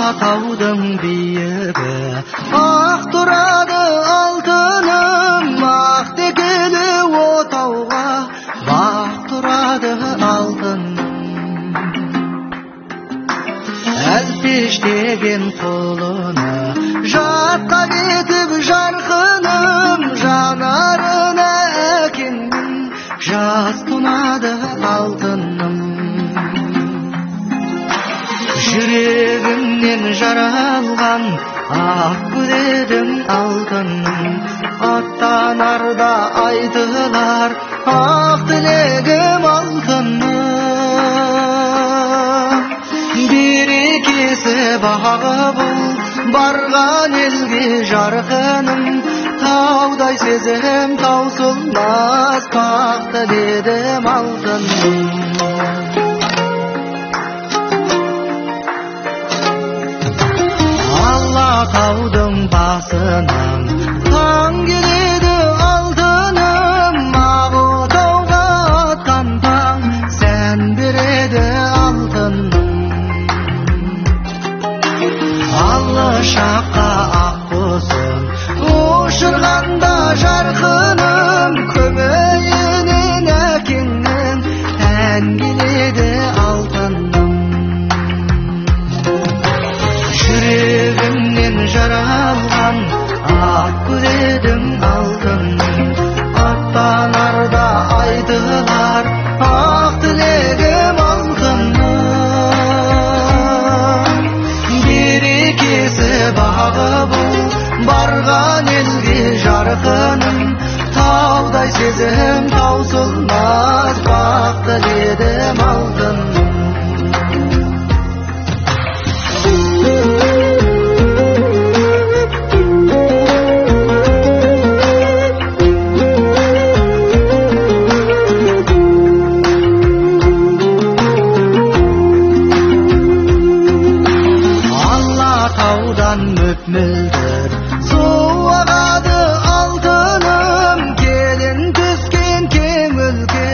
Алатаудың биігі ақ тұрады алтыным, ақ текелі отауға бақ тұрады алтыным. Әлпештеген қолына жатқа кетіп жарқыным, жанарына әкеңнің жас тұнады алтыным. Жүрегімнен жаралған ақ гүледің алтыным, аттанарда айтылар ақ тілегім алтыным. Берекесі бағы бұл барған елге жарқыным, таудай сезім таусылмас бақ тіледім алтыным. Алатаудың басынан таң келеді алтыным, ақ отауға атқан таң сән береді алтыным. Алыс жаққа ақ құсын ұшырғанда жарқыным, көмейінен әкеңнің ән келеді алтыным. Жүрегімнен жаралған ақ гүледің алтыным, аттанарда айтылар ақ тілегім алтыным. Берекесі бағы бұл барған елге жарқыным, таудай сезім таусылмас бақ тіледім алтыным. Мөлдір су ағады алтыным, келін түскен кең өлке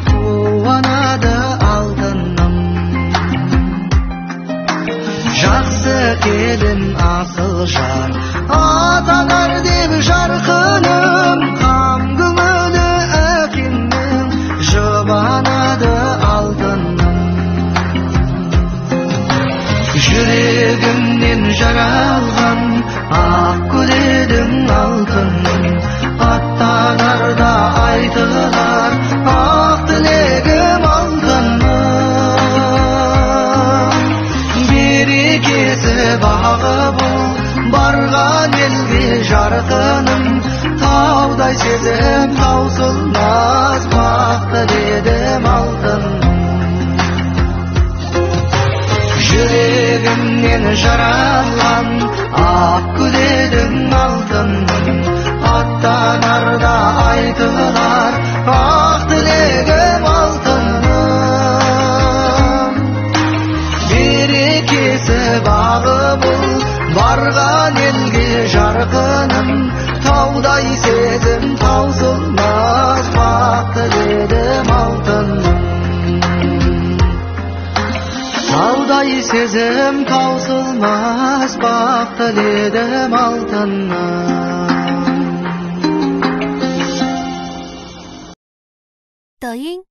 қуанады алтыным. Жақсы келін асыл жар атанар деп жарқыным, қам көңілі әкеңнің жұбанады алтыным. Жүрегімнен жаралған ақ гүледің алтыным, аттанарда айтылар ақ тілегім алтыным. Берекесі бағы бұл барған елге жарқыным, таудай сезім таусылмас бақ тіледім алтыным. Жүрегімнен жаралған ақ гүледің алтыным, аттанарда айтылар ақ тілегім алтыным. Берекесі бағы бұл барған елге жарқыным, таудай сезім таусылмас бақ тіледім алтыным. Таудай сезім таусылмас бақ тіледім алтыным. 抖音